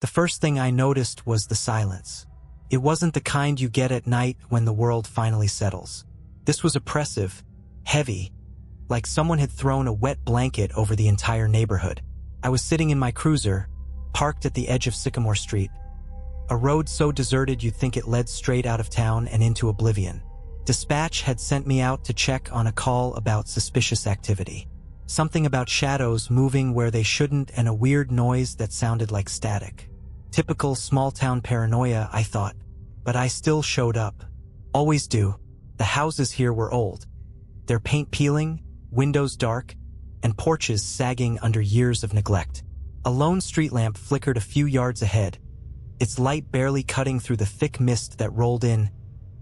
The first thing I noticed was the silence. It wasn't the kind you get at night when the world finally settles. This was oppressive, heavy, like someone had thrown a wet blanket over the entire neighborhood. I was sitting in my cruiser, parked at the edge of Sycamore Street, a road so deserted you'd think it led straight out of town and into oblivion. Dispatch had sent me out to check on a call about suspicious activity. Something about shadows moving where they shouldn't and a weird noise that sounded like static. Typical small-town paranoia, I thought, but I still showed up. Always do. The houses here were old. Their paint peeling, windows dark, and porches sagging under years of neglect. A lone street lamp flickered a few yards ahead, its light barely cutting through the thick mist that rolled in,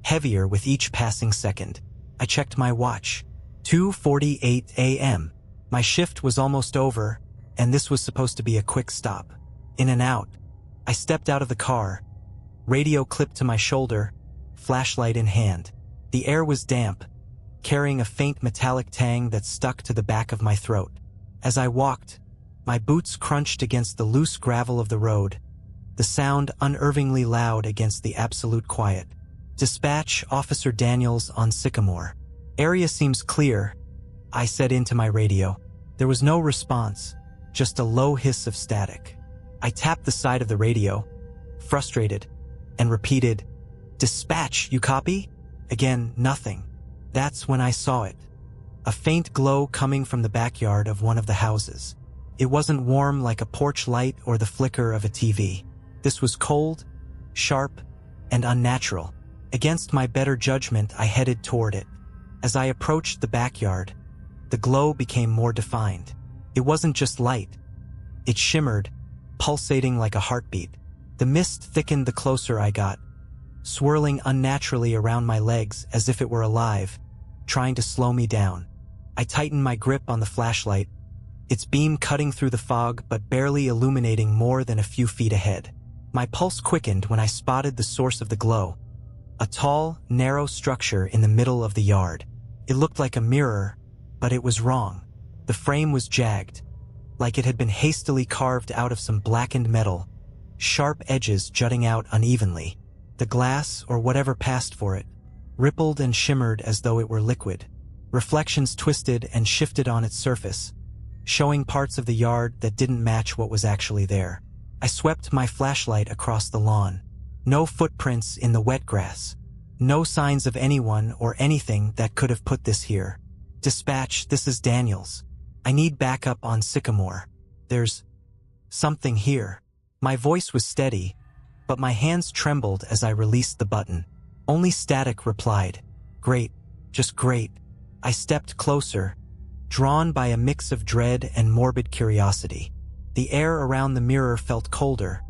heavier with each passing second. I checked my watch. 2:48 a.m. My shift was almost over, and this was supposed to be a quick stop. In and out. I stepped out of the car, radio clipped to my shoulder, flashlight in hand. The air was damp, carrying a faint metallic tang that stuck to the back of my throat. As I walked, my boots crunched against the loose gravel of the road, the sound unnervingly loud against the absolute quiet. Dispatch Officer Daniels on Sycamore. Area seems clear, I said into my radio. There was no response, just a low hiss of static. I tapped the side of the radio, frustrated, and repeated, "Dispatch, you copy?" Again, nothing. That's when I saw it. A faint glow coming from the backyard of one of the houses. It wasn't warm like a porch light or the flicker of a TV. This was cold, sharp, and unnatural. Against my better judgment, I headed toward it. As I approached the backyard, the glow became more defined. It wasn't just light. It shimmered, pulsating like a heartbeat. The mist thickened the closer I got, swirling unnaturally around my legs as if it were alive, trying to slow me down. I tightened my grip on the flashlight, its beam cutting through the fog but barely illuminating more than a few feet ahead. My pulse quickened when I spotted the source of the glow, a tall, narrow structure in the middle of the yard. It looked like a mirror, but it was wrong. The frame was jagged, like it had been hastily carved out of some blackened metal, sharp edges jutting out unevenly. The glass, or whatever passed for it, rippled and shimmered as though it were liquid. Reflections twisted and shifted on its surface, showing parts of the yard that didn't match what was actually there. I swept my flashlight across the lawn. No footprints in the wet grass. No signs of anyone or anything that could have put this here. Dispatch, this is Daniels. I need backup on Sycamore. There's something here. My voice was steady, but my hands trembled as I released the button. Only static replied. Great, just great. I stepped closer, drawn by a mix of dread and morbid curiosity. The air around the mirror felt colder,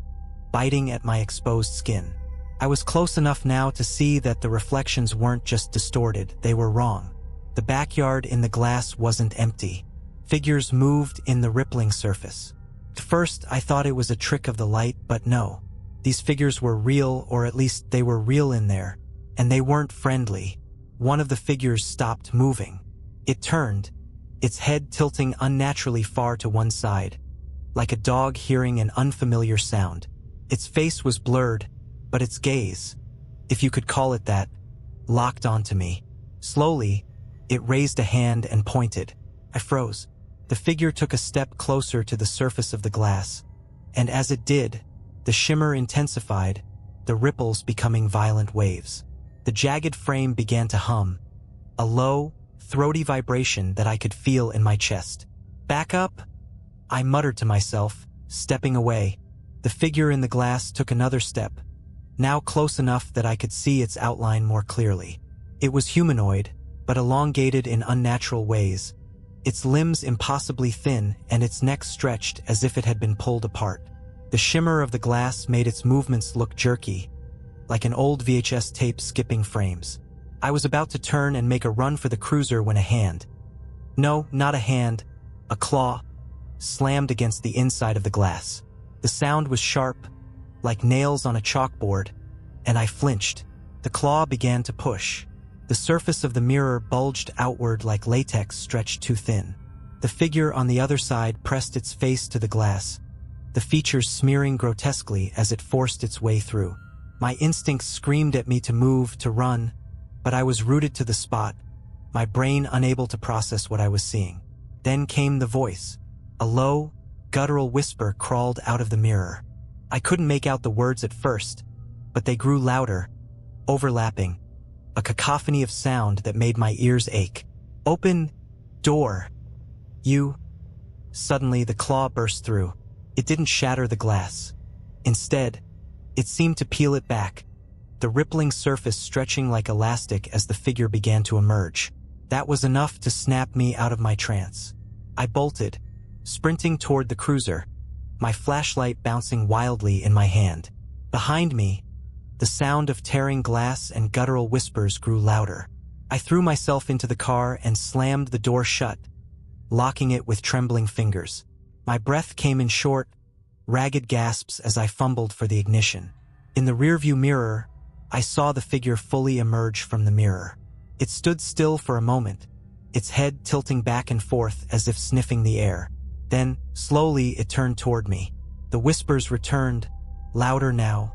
biting at my exposed skin. I was close enough now to see that the reflections weren't just distorted, they were wrong. The backyard in the glass wasn't empty. Figures moved in the rippling surface. At first, I thought it was a trick of the light, but no. These figures were real, or at least they were real in there, and they weren't friendly. One of the figures stopped moving. It turned, its head tilting unnaturally far to one side, like a dog hearing an unfamiliar sound. Its face was blurred, but its gaze, if you could call it that, locked onto me. Slowly, it raised a hand and pointed. I froze. The figure took a step closer to the surface of the glass, and as it did, the shimmer intensified, the ripples becoming violent waves. The jagged frame began to hum, a low, throaty vibration that I could feel in my chest. Back up, I muttered to myself, stepping away. The figure in the glass took another step, now close enough that I could see its outline more clearly. It was humanoid, but elongated in unnatural ways, its limbs impossibly thin and its neck stretched as if it had been pulled apart. The shimmer of the glass made its movements look jerky, like an old VHS tape skipping frames. I was about to turn and make a run for the cruiser when a hand, no, not a hand, a claw, slammed against the inside of the glass. The sound was sharp, like nails on a chalkboard, and I flinched. The claw began to push. The surface of the mirror bulged outward like latex stretched too thin. The figure on the other side pressed its face to the glass, the features smearing grotesquely as it forced its way through. My instincts screamed at me to move, to run, but I was rooted to the spot, my brain unable to process what I was seeing. Then came the voice. A low, guttural whisper crawled out of the mirror. I couldn't make out the words at first, but they grew louder, overlapping, a cacophony of sound that made my ears ache. "Open door. You." Suddenly, the claw burst through. It didn't shatter the glass. Instead, it seemed to peel it back, the rippling surface stretching like elastic as the figure began to emerge. That was enough to snap me out of my trance. I bolted, sprinting toward the cruiser, my flashlight bouncing wildly in my hand. Behind me, the sound of tearing glass and guttural whispers grew louder. I threw myself into the car and slammed the door shut, locking it with trembling fingers. My breath came in short, ragged gasps as I fumbled for the ignition. In the rearview mirror, I saw the figure fully emerge from the mirror. It stood still for a moment, its head tilting back and forth as if sniffing the air. Then, slowly, it turned toward me. The whispers returned, louder now,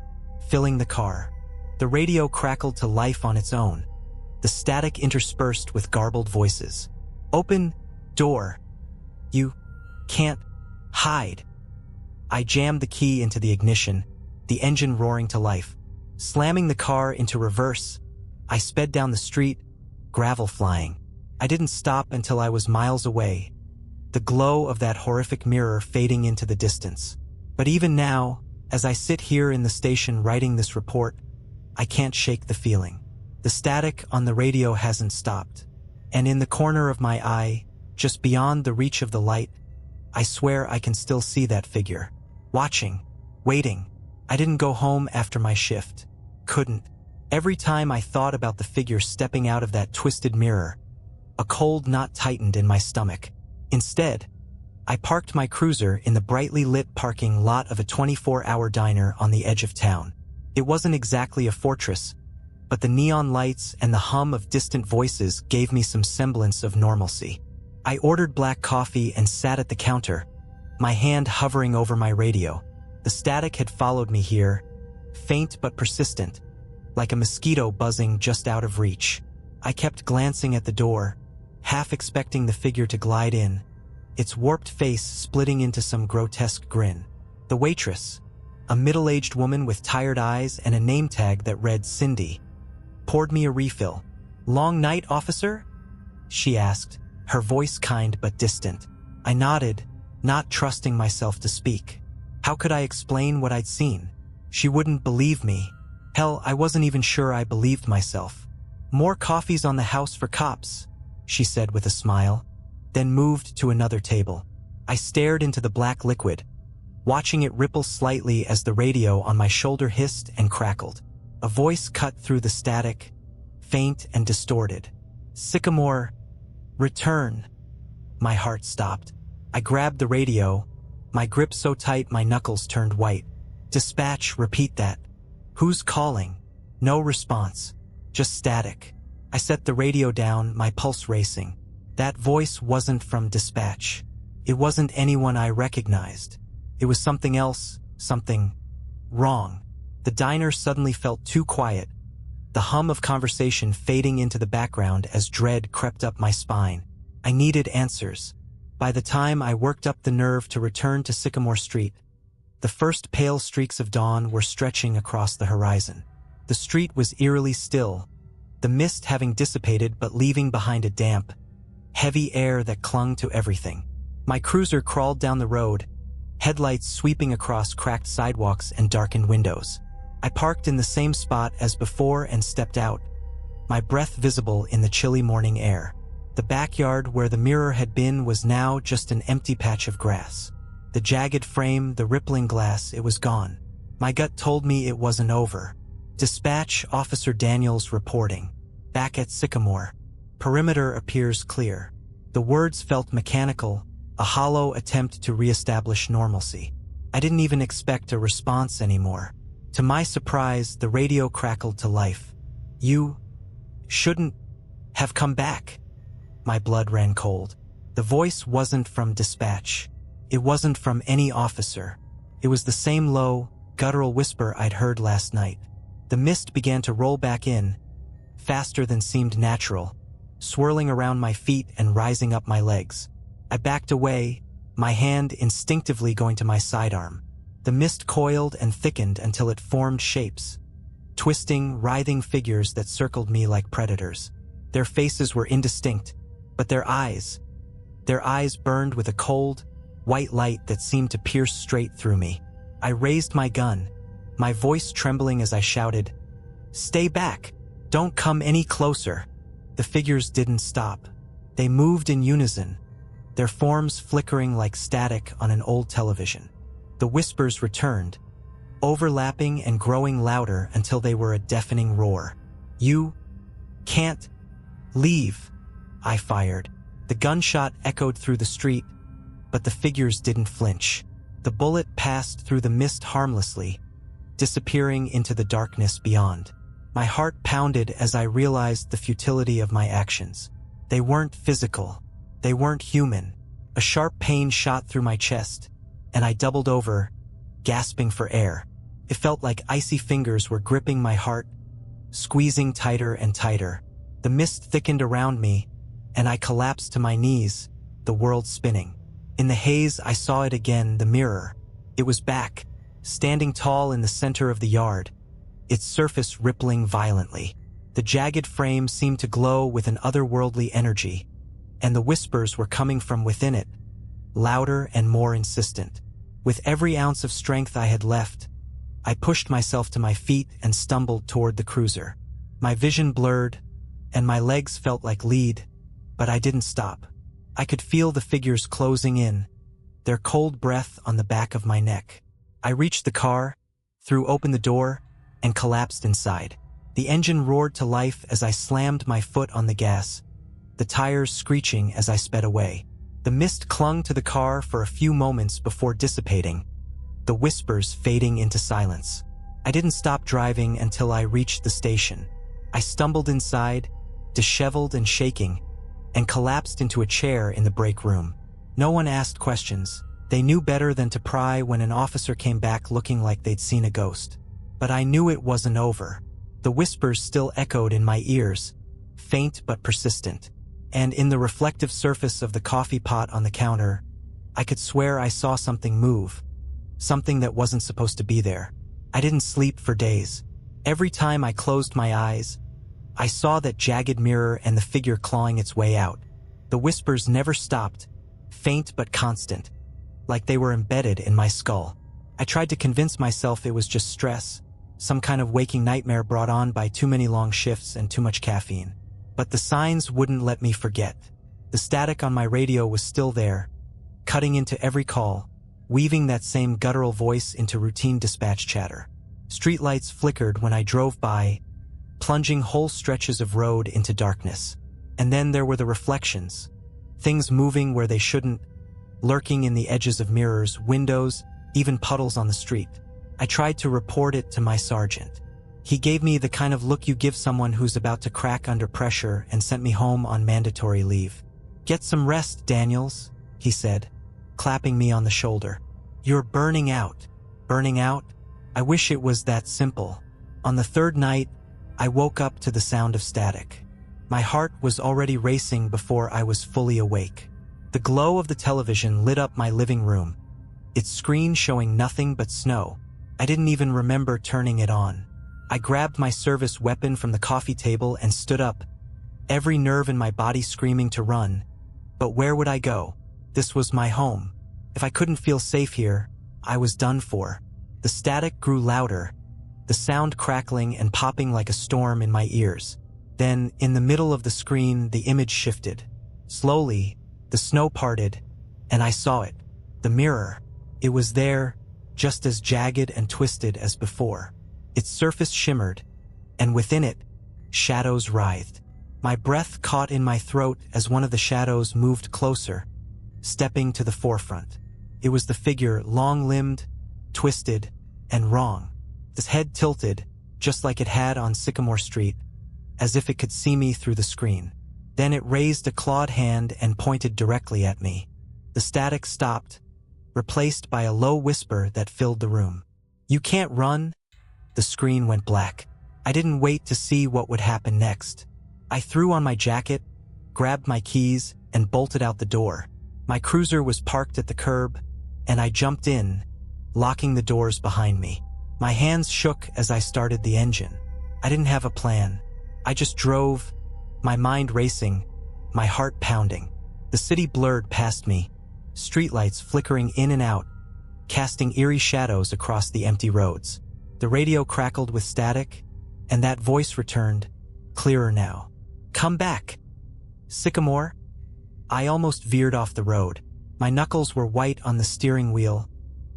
filling the car. The radio crackled to life on its own, the static interspersed with garbled voices. "Open door. You can't hide." I jammed the key into the ignition, the engine roaring to life. Slamming the car into reverse, I sped down the street, gravel flying. I didn't stop until I was miles away, the glow of that horrific mirror fading into the distance. But even now, as I sit here in the station writing this report, I can't shake the feeling. The static on the radio hasn't stopped, and in the corner of my eye, just beyond the reach of the light, I swear I can still see that figure. Watching, waiting. I didn't go home after my shift. Couldn't. Every time I thought about the figure stepping out of that twisted mirror, a cold knot tightened in my stomach. Instead, I parked my cruiser in the brightly lit parking lot of a 24-hour diner on the edge of town. It wasn't exactly a fortress, but the neon lights and the hum of distant voices gave me some semblance of normalcy. I ordered black coffee and sat at the counter, my hand hovering over my radio. The static had followed me here, faint but persistent, like a mosquito buzzing just out of reach. I kept glancing at the door, half expecting the figure to glide in, its warped face splitting into some grotesque grin. The waitress, a middle-aged woman with tired eyes and a name tag that read Cindy, poured me a refill. "Long night, officer?" she asked, her voice kind but distant. I nodded, not trusting myself to speak. How could I explain what I'd seen? She wouldn't believe me. Hell, I wasn't even sure I believed myself. "More coffees on the house for cops," she said with a smile, then moved to another table. I stared into the black liquid, watching it ripple slightly as the radio on my shoulder hissed and crackled. A voice cut through the static, faint and distorted. "Sycamore, return." My heart stopped. I grabbed the radio, my grip so tight my knuckles turned white. "Dispatch, repeat that." "Who's calling?" No response, just static. I set the radio down, my pulse racing. That voice wasn't from dispatch. It wasn't anyone I recognized. It was something else, something wrong. The diner suddenly felt too quiet, the hum of conversation fading into the background as dread crept up my spine. I needed answers. By the time I worked up the nerve to return to Sycamore Street, the first pale streaks of dawn were stretching across the horizon. The street was eerily still, the mist having dissipated but leaving behind a damp, heavy air that clung to everything. My cruiser crawled down the road, headlights sweeping across cracked sidewalks and darkened windows. I parked in the same spot as before and stepped out, my breath visible in the chilly morning air. The backyard where the mirror had been was now just an empty patch of grass. The jagged frame, the rippling glass, it was gone. My gut told me it wasn't over. "Dispatch, Officer Daniels reporting. Back at Sycamore. Perimeter appears clear." The words felt mechanical, a hollow attempt to reestablish normalcy. I didn't even expect a response anymore. To my surprise, the radio crackled to life. "You shouldn't have come back." My blood ran cold. The voice wasn't from dispatch. It wasn't from any officer. It was the same low, guttural whisper I'd heard last night. The mist began to roll back in, faster than seemed natural, swirling around my feet and rising up my legs. I backed away, my hand instinctively going to my sidearm. The mist coiled and thickened until it formed shapes, twisting, writhing figures that circled me like predators. Their faces were indistinct, but their eyes burned with a cold, white light that seemed to pierce straight through me. I raised my gun, my voice trembling as I shouted, "Stay back! Don't come any closer!" The figures didn't stop. They moved in unison, their forms flickering like static on an old television. The whispers returned, overlapping and growing louder until they were a deafening roar. "You can't leave," I fired. The gunshot echoed through the street, but the figures didn't flinch. The bullet passed through the mist harmlessly, disappearing into the darkness beyond. My heart pounded as I realized the futility of my actions. They weren't physical. They weren't human. A sharp pain shot through my chest, and I doubled over, gasping for air. It felt like icy fingers were gripping my heart, squeezing tighter and tighter. The mist thickened around me, and I collapsed to my knees, the world spinning. In the haze, I saw it again, the mirror. It was back, standing tall in the center of the yard, its surface rippling violently. The jagged frame seemed to glow with an otherworldly energy, and the whispers were coming from within it, louder and more insistent. With every ounce of strength I had left, I pushed myself to my feet and stumbled toward the cruiser. My vision blurred, and my legs felt like lead, but I didn't stop. I could feel the figures closing in, their cold breath on the back of my neck. I reached the car, threw open the door, and collapsed inside. The engine roared to life as I slammed my foot on the gas, the tires screeching as I sped away. The mist clung to the car for a few moments before dissipating, the whispers fading into silence. I didn't stop driving until I reached the station. I stumbled inside, disheveled and shaking, and collapsed into a chair in the break room. No one asked questions. They knew better than to pry when an officer came back looking like they'd seen a ghost. But I knew it wasn't over. The whispers still echoed in my ears, faint but persistent. And in the reflective surface of the coffee pot on the counter, I could swear I saw something move, something that wasn't supposed to be there. I didn't sleep for days. Every time I closed my eyes, I saw that jagged mirror and the figure clawing its way out. The whispers never stopped, faint but constant, like they were embedded in my skull. I tried to convince myself it was just stress, some kind of waking nightmare brought on by too many long shifts and too much caffeine. But the signs wouldn't let me forget. The static on my radio was still there, cutting into every call, weaving that same guttural voice into routine dispatch chatter. Streetlights flickered when I drove by, plunging whole stretches of road into darkness. And then there were the reflections, things moving where they shouldn't, lurking in the edges of mirrors, windows, even puddles on the street. I tried to report it to my sergeant. He gave me the kind of look you give someone who's about to crack under pressure and sent me home on mandatory leave. "Get some rest, Daniels," he said, clapping me on the shoulder. "You're burning out." Burning out? I wish it was that simple. On the third night, I woke up to the sound of static. My heart was already racing before I was fully awake. The glow of the television lit up my living room, its screen showing nothing but snow. I didn't even remember turning it on. I grabbed my service weapon from the coffee table and stood up, every nerve in my body screaming to run. But where would I go? This was my home. If I couldn't feel safe here, I was done for. The static grew louder, the sound crackling and popping like a storm in my ears. Then, in the middle of the screen, the image shifted. Slowly, the snow parted, and I saw it. The mirror. It was there, just as jagged and twisted as before. Its surface shimmered, and within it, shadows writhed. My breath caught in my throat as one of the shadows moved closer, stepping to the forefront. It was the figure, long-limbed, twisted, and wrong. Its head tilted, just like it had on Sycamore Street, as if it could see me through the screen. Then it raised a clawed hand and pointed directly at me. The static stopped, replaced by a low whisper that filled the room. "You can't run." The screen went black. I didn't wait to see what would happen next. I threw on my jacket, grabbed my keys, and bolted out the door. My cruiser was parked at the curb, and I jumped in, locking the doors behind me. My hands shook as I started the engine. I didn't have a plan. I just drove, my mind racing, my heart pounding. The city blurred past me, streetlights flickering in and out, casting eerie shadows across the empty roads. The radio crackled with static, and that voice returned, clearer now. "Come back, Sycamore." I almost veered off the road. My knuckles were white on the steering wheel,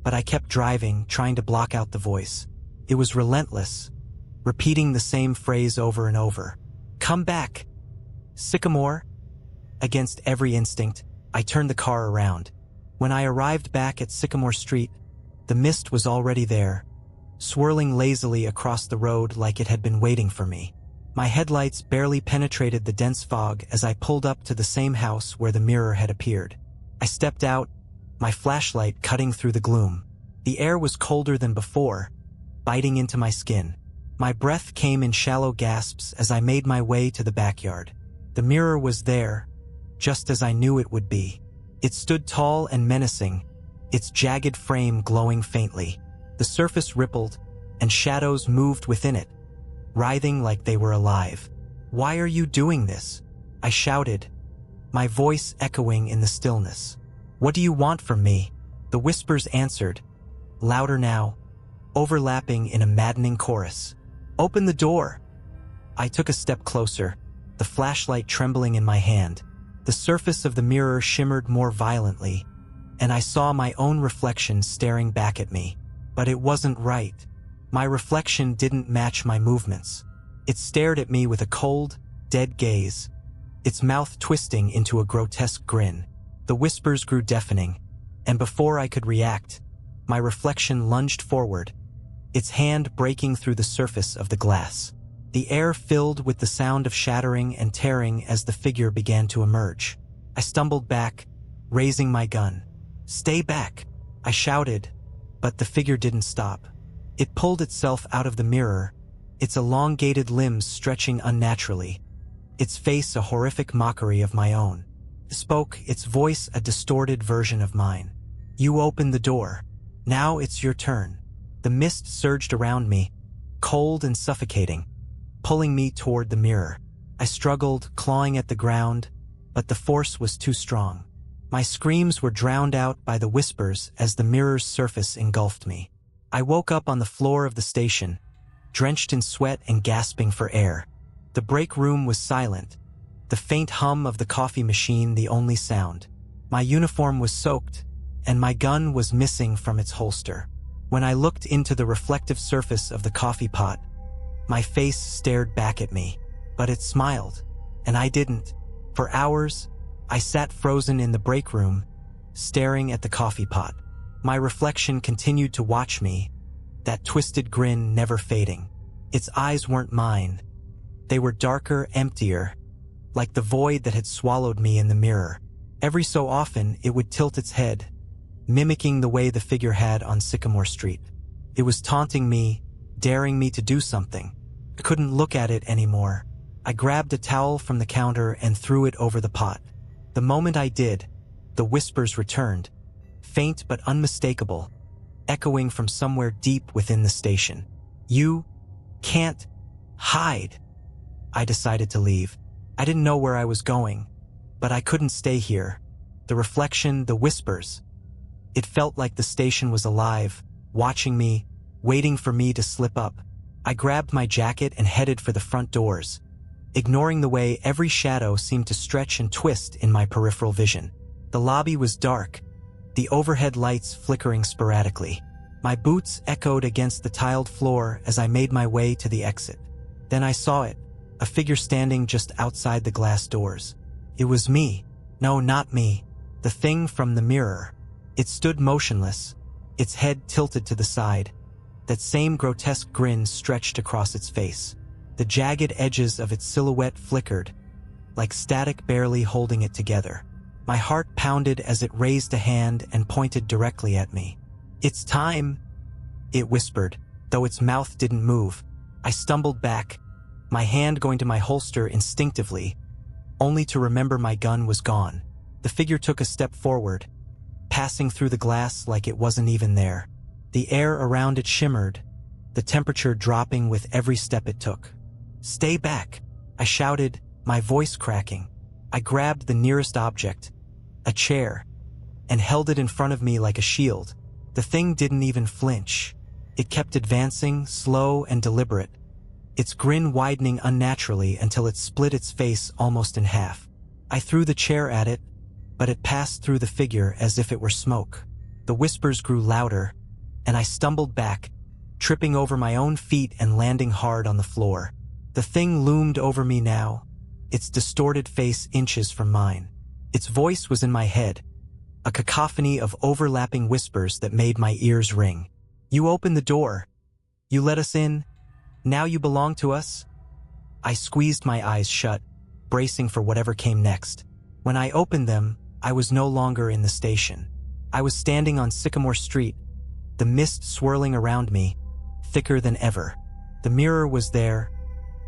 but I kept driving, trying to block out the voice. It was relentless, repeating the same phrase over and over. "Come back, Sycamore." Against every instinct, I turned the car around. When I arrived back at Sycamore Street, the mist was already there, swirling lazily across the road like it had been waiting for me. My headlights barely penetrated the dense fog as I pulled up to the same house where the mirror had appeared. I stepped out, my flashlight cutting through the gloom. The air was colder than before, biting into my skin. My breath came in shallow gasps as I made my way to the backyard. The mirror was there, just as I knew it would be. It stood tall and menacing, its jagged frame glowing faintly. The surface rippled, and shadows moved within it, writhing like they were alive. "Why are you doing this?" I shouted, my voice echoing in the stillness. "What do you want from me?" The whispers answered, louder now, overlapping in a maddening chorus. "Open the door." I took a step closer, the flashlight trembling in my hand. The surface of the mirror shimmered more violently, and I saw my own reflection staring back at me. But it wasn't right. My reflection didn't match my movements. It stared at me with a cold, dead gaze, its mouth twisting into a grotesque grin. The whispers grew deafening, and before I could react, my reflection lunged forward, its hand breaking through the surface of the glass. The air filled with the sound of shattering and tearing as the figure began to emerge. I stumbled back, raising my gun. "Stay back," I shouted, but the figure didn't stop. It pulled itself out of the mirror, its elongated limbs stretching unnaturally, its face a horrific mockery of my own. It spoke, its voice a distorted version of mine. "You opened the door. Now it's your turn." The mist surged around me, cold and suffocating, pulling me toward the mirror. I struggled, clawing at the ground, but the force was too strong. My screams were drowned out by the whispers as the mirror's surface engulfed me. I woke up on the floor of the station, drenched in sweat and gasping for air. The break room was silent, the faint hum of the coffee machine the only sound. My uniform was soaked, and my gun was missing from its holster. When I looked into the reflective surface of the coffee pot, my face stared back at me, but it smiled, and I didn't. For hours, I sat frozen in the break room, staring at the coffee pot. My reflection continued to watch me, that twisted grin never fading. Its eyes weren't mine. They were darker, emptier, like the void that had swallowed me in the mirror. Every so often, it would tilt its head, mimicking the way the figure had on Sycamore Street. It was taunting me, daring me to do something. I couldn't look at it anymore. I grabbed a towel from the counter and threw it over the pot. The moment I did, the whispers returned, faint but unmistakable, echoing from somewhere deep within the station. "You can't hide." I decided to leave. I didn't know where I was going, but I couldn't stay here. The reflection, the whispers. It felt like the station was alive, watching me, waiting for me to slip up. I grabbed my jacket and headed for the front doors, ignoring the way every shadow seemed to stretch and twist in my peripheral vision. The lobby was dark, the overhead lights flickering sporadically. My boots echoed against the tiled floor as I made my way to the exit. Then I saw it, a figure standing just outside the glass doors. It was me. No, not me. The thing from the mirror. It stood motionless, its head tilted to the side. That same grotesque grin stretched across its face. The jagged edges of its silhouette flickered, like static barely holding it together. My heart pounded as it raised a hand and pointed directly at me. "It's time," it whispered, though its mouth didn't move. I stumbled back, my hand going to my holster instinctively, only to remember my gun was gone. The figure took a step forward, passing through the glass like it wasn't even there. The air around it shimmered, the temperature dropping with every step it took. "Stay back," I shouted, my voice cracking. I grabbed the nearest object, a chair, and held it in front of me like a shield. The thing didn't even flinch. It kept advancing, slow and deliberate, its grin widening unnaturally until it split its face almost in half. I threw the chair at it, but it passed through the figure as if it were smoke. The whispers grew louder, and I stumbled back, tripping over my own feet and landing hard on the floor. The thing loomed over me now, its distorted face inches from mine. Its voice was in my head, a cacophony of overlapping whispers that made my ears ring. "You opened the door. You let us in. Now you belong to us." I squeezed my eyes shut, bracing for whatever came next. When I opened them, I was no longer in the station. I was standing on Sycamore Street, the mist swirling around me, thicker than ever. The mirror was there,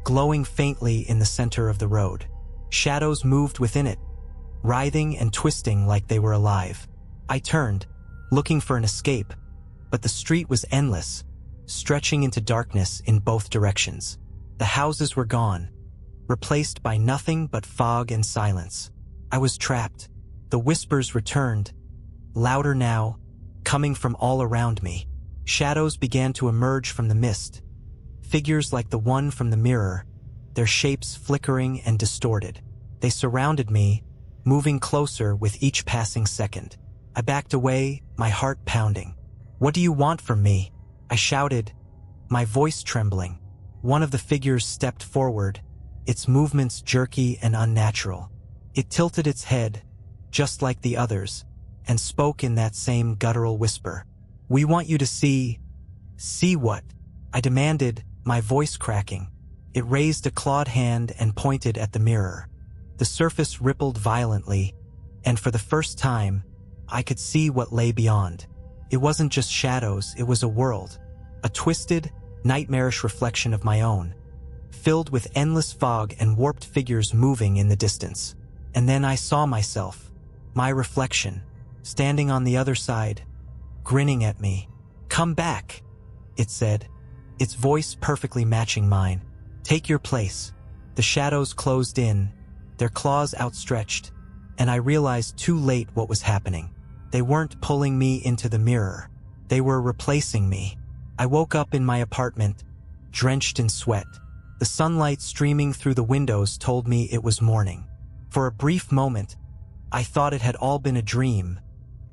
glowing faintly in the center of the road. Shadows moved within it, writhing and twisting like they were alive. I turned, looking for an escape, but the street was endless, stretching into darkness in both directions. The houses were gone, replaced by nothing but fog and silence. I was trapped. The whispers returned, louder now, coming from all around me. Shadows began to emerge from the mist, figures like the one from the mirror, their shapes flickering and distorted. They surrounded me, moving closer with each passing second. I backed away, my heart pounding. "What do you want from me?" I shouted, my voice trembling. One of the figures stepped forward, its movements jerky and unnatural. It tilted its head, just like the others, and spoke in that same guttural whisper. "We want you to see..." "See what?" I demanded, my voice cracking. It raised a clawed hand and pointed at the mirror. The surface rippled violently, and for the first time, I could see what lay beyond. It wasn't just shadows, it was a world, a twisted, nightmarish reflection of my own, filled with endless fog and warped figures moving in the distance. And then I saw myself, my reflection, standing on the other side, grinning at me. "Come back," it said, its voice perfectly matching mine. "Take your place." The shadows closed in, their claws outstretched, and I realized too late what was happening. They weren't pulling me into the mirror. They were replacing me. I woke up in my apartment, drenched in sweat. The sunlight streaming through the windows told me it was morning. For a brief moment, I thought it had all been a dream,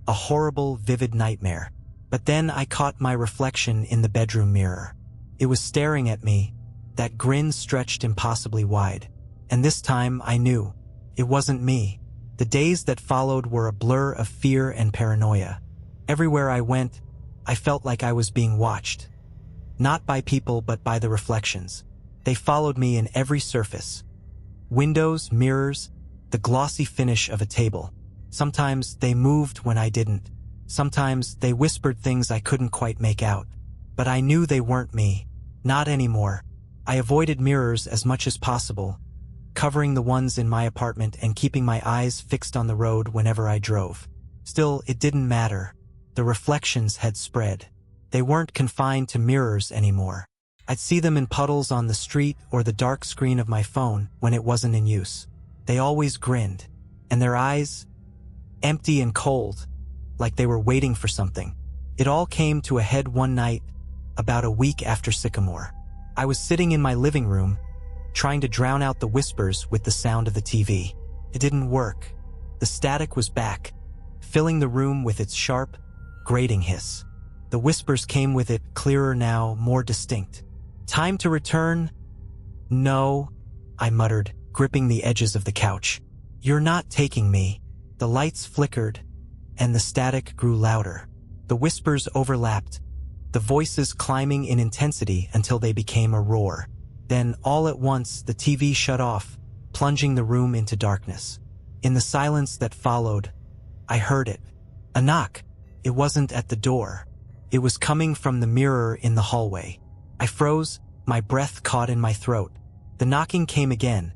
a horrible, vivid nightmare. But then I caught my reflection in the bedroom mirror. It was staring at me, that grin stretched impossibly wide. And this time I knew, it wasn't me. The days that followed were a blur of fear and paranoia. Everywhere I went, I felt like I was being watched. Not by people, but by the reflections. They followed me in every surface. Windows, mirrors, the glossy finish of a table. Sometimes they moved when I didn't. Sometimes they whispered things I couldn't quite make out. But I knew they weren't me. Not anymore. I avoided mirrors as much as possible, covering the ones in my apartment and keeping my eyes fixed on the road whenever I drove. Still, it didn't matter. The reflections had spread. They weren't confined to mirrors anymore. I'd see them in puddles on the street or the dark screen of my phone when it wasn't in use. They always grinned, and their eyes, empty and cold, like they were waiting for something. It all came to a head one night, about a week after Sycamore. I was sitting in my living room, trying to drown out the whispers with the sound of the TV. It didn't work. The static was back, filling the room with its sharp, grating hiss. The whispers came with it, clearer now, more distinct. "Time to return?" "No," I muttered, gripping the edges of the couch. "You're not taking me." The lights flickered, and the static grew louder. The whispers overlapped, the voices climbing in intensity until they became a roar. Then, all at once, the TV shut off, plunging the room into darkness. In the silence that followed, I heard it. A knock. It wasn't at the door. It was coming from the mirror in the hallway. I froze, my breath caught in my throat. The knocking came again,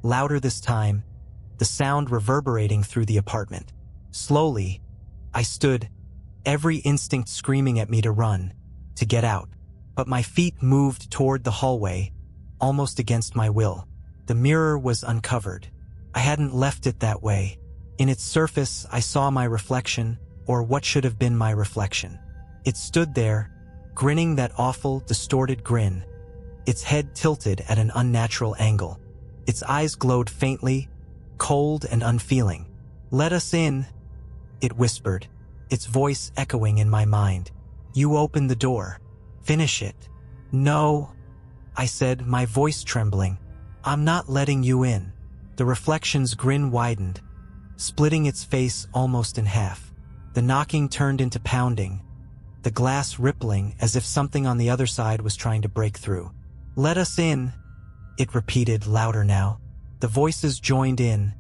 louder this time, the sound reverberating through the apartment. Slowly, I stood, every instinct screaming at me to run, to get out. But my feet moved toward the hallway, almost against my will. The mirror was uncovered. I hadn't left it that way. In its surface, I saw my reflection, or what should have been my reflection. It stood there, grinning that awful, distorted grin, its head tilted at an unnatural angle. Its eyes glowed faintly, cold and unfeeling. "Let us in," it whispered, its voice echoing in my mind. "You open the door. Finish it." "No," I said, my voice trembling. "I'm not letting you in." The reflection's grin widened, splitting its face almost in half. The knocking turned into pounding, the glass rippling as if something on the other side was trying to break through. "Let us in," it repeated, louder now. The voices joined in,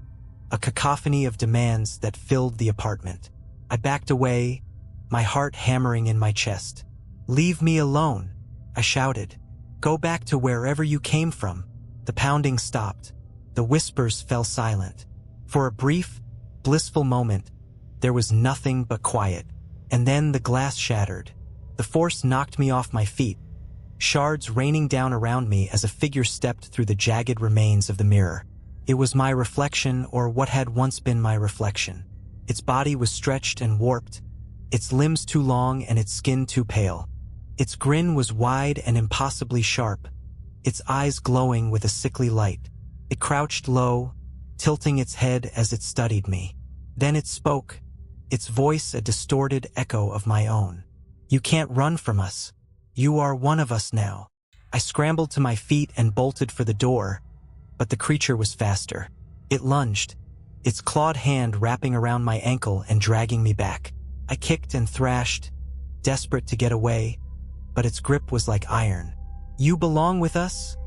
a cacophony of demands that filled the apartment. I backed away, my heart hammering in my chest. "Leave me alone," I shouted. "Go back to wherever you came from." The pounding stopped. The whispers fell silent. For a brief, blissful moment, there was nothing but quiet. And then the glass shattered. The force knocked me off my feet, shards raining down around me as a figure stepped through the jagged remains of the mirror. It was my reflection, or what had once been my reflection. Its body was stretched and warped, its limbs too long and its skin too pale. Its grin was wide and impossibly sharp, its eyes glowing with a sickly light. It crouched low, tilting its head as it studied me. Then it spoke, its voice a distorted echo of my own. "You can't run from us. You are one of us now." I scrambled to my feet and bolted for the door, but the creature was faster. It lunged, its clawed hand wrapping around my ankle and dragging me back. I kicked and thrashed, desperate to get away, but its grip was like iron. "You belong with us?"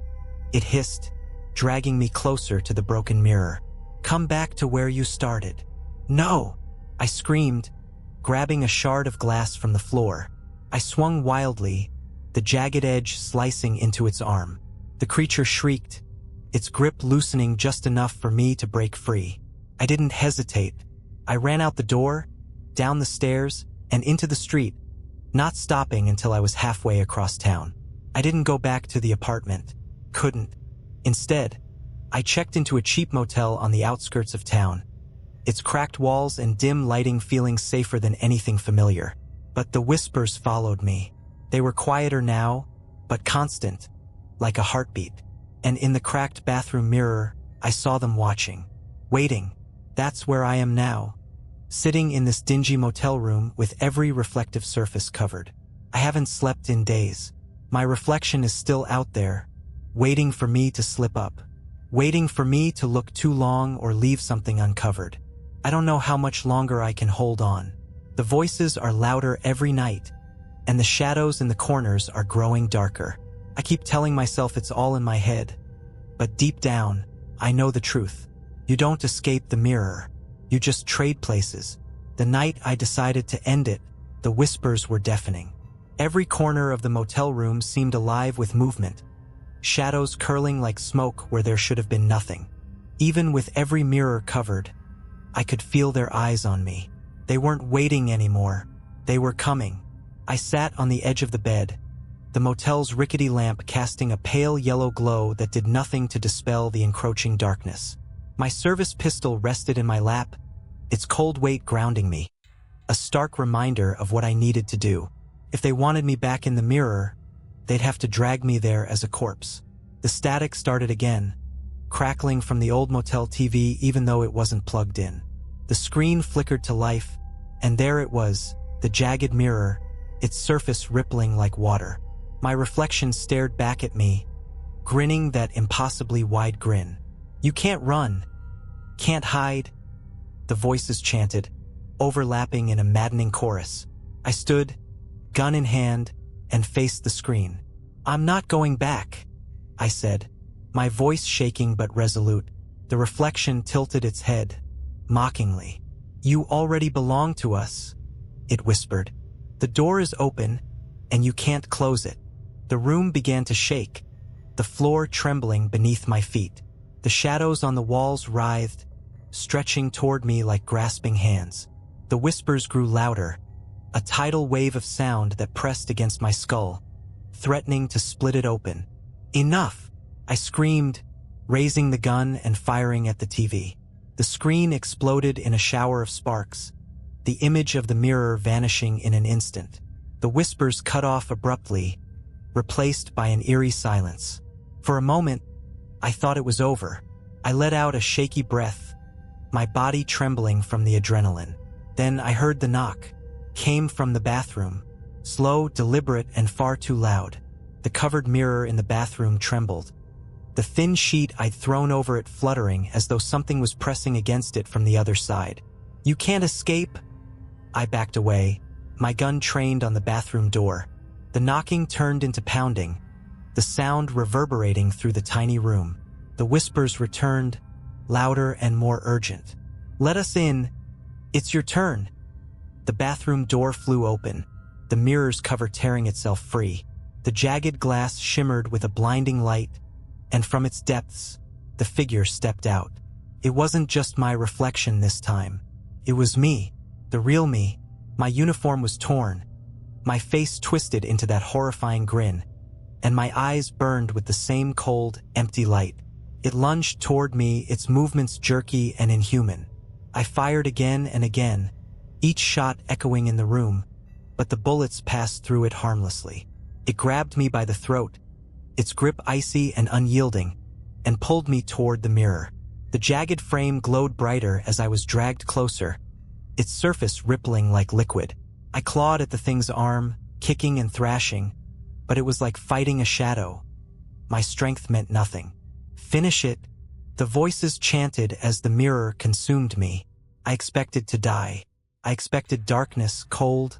it hissed, dragging me closer to the broken mirror. "Come back to where you started." "No!" I screamed, grabbing a shard of glass from the floor. I swung wildly, the jagged edge slicing into its arm. The creature shrieked, its grip loosening just enough for me to break free. I didn't hesitate. I ran out the door, down the stairs, and into the street, not stopping until I was halfway across town. I didn't go back to the apartment. Couldn't. Instead, I checked into a cheap motel on the outskirts of town, its cracked walls and dim lighting feeling safer than anything familiar. But the whispers followed me. They were quieter now, but constant, like a heartbeat. And in the cracked bathroom mirror, I saw them watching, waiting. That's where I am now, sitting in this dingy motel room with every reflective surface covered. I haven't slept in days. My reflection is still out there, waiting for me to slip up, waiting for me to look too long or leave something uncovered. I don't know how much longer I can hold on. The voices are louder every night, and the shadows in the corners are growing darker. I keep telling myself it's all in my head, but deep down, I know the truth. You don't escape the mirror. You just trade places. The night I decided to end it, the whispers were deafening. Every corner of the motel room seemed alive with movement, shadows curling like smoke where there should have been nothing. Even with every mirror covered, I could feel their eyes on me. They weren't waiting anymore. They were coming. I sat on the edge of the bed, the motel's rickety lamp casting a pale yellow glow that did nothing to dispel the encroaching darkness. My service pistol rested in my lap, its cold weight grounding me, a stark reminder of what I needed to do. If they wanted me back in the mirror, they'd have to drag me there as a corpse. The static started again, crackling from the old motel TV even though it wasn't plugged in. The screen flickered to life, and there it was, the jagged mirror, its surface rippling like water. My reflection stared back at me, grinning that impossibly wide grin. "You can't run, can't hide," the voices chanted, overlapping in a maddening chorus. I stood, gun in hand, and faced the screen. "I'm not going back," I said, my voice shaking but resolute. The reflection tilted its head, mockingly. "You already belong to us," it whispered. "The door is open, and you can't close it." The room began to shake, the floor trembling beneath my feet. The shadows on the walls writhed, stretching toward me like grasping hands. The whispers grew louder, a tidal wave of sound that pressed against my skull, threatening to split it open. "Enough!" I screamed, raising the gun and firing at the TV. The screen exploded in a shower of sparks, the image of the mirror vanishing in an instant. The whispers cut off abruptly, replaced by an eerie silence. For a moment, I thought it was over. I let out a shaky breath, my body trembling from the adrenaline. Then I heard the knock. Came from the bathroom. Slow, deliberate, and far too loud. The covered mirror in the bathroom trembled, the thin sheet I'd thrown over it fluttering as though something was pressing against it from the other side. "You can't escape!" I backed away, my gun trained on the bathroom door. The knocking turned into pounding, the sound reverberating through the tiny room. The whispers returned, louder and more urgent. "Let us in! It's your turn!" The bathroom door flew open, the mirror's cover tearing itself free. The jagged glass shimmered with a blinding light, and from its depths, the figure stepped out. It wasn't just my reflection this time. It was me, the real me. My uniform was torn, my face twisted into that horrifying grin, and my eyes burned with the same cold, empty light. It lunged toward me, its movements jerky and inhuman. I fired again and again, each shot echoing in the room, but the bullets passed through it harmlessly. It grabbed me by the throat, its grip icy and unyielding, and pulled me toward the mirror. The jagged frame glowed brighter as I was dragged closer, its surface rippling like liquid. I clawed at the thing's arm, kicking and thrashing, but it was like fighting a shadow. My strength meant nothing. "Finish it," the voices chanted as the mirror consumed me. I expected to die. I expected darkness, cold,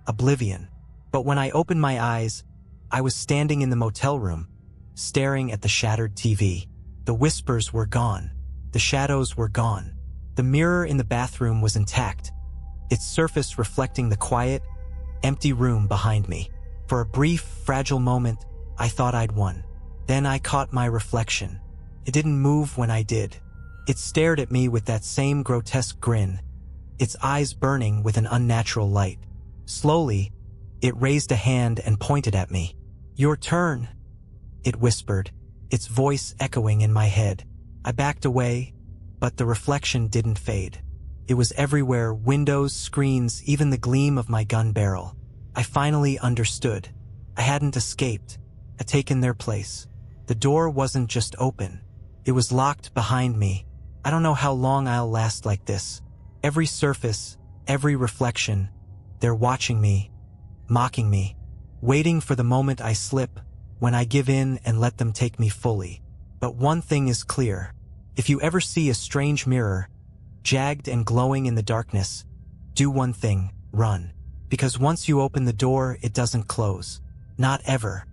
oblivion. But when I opened my eyes, I was standing in the motel room, staring at the shattered TV. The whispers were gone. The shadows were gone. The mirror in the bathroom was intact, its surface reflecting the quiet, empty room behind me. For a brief, fragile moment, I thought I'd won. Then I caught my reflection. It didn't move when I did. It stared at me with that same grotesque grin, its eyes burning with an unnatural light. Slowly, it raised a hand and pointed at me. "Your turn," it whispered, its voice echoing in my head. I backed away, but the reflection didn't fade. It was everywhere, windows, screens, even the gleam of my gun barrel. I finally understood. I hadn't escaped. I'd taken their place. The door wasn't just open. It was locked behind me. I don't know how long I'll last like this. Every surface, every reflection, they're watching me, mocking me, waiting for the moment I slip, when I give in and let them take me fully. But one thing is clear. If you ever see a strange mirror, jagged and glowing in the darkness, do one thing: run. Because once you open the door, it doesn't close. Not ever.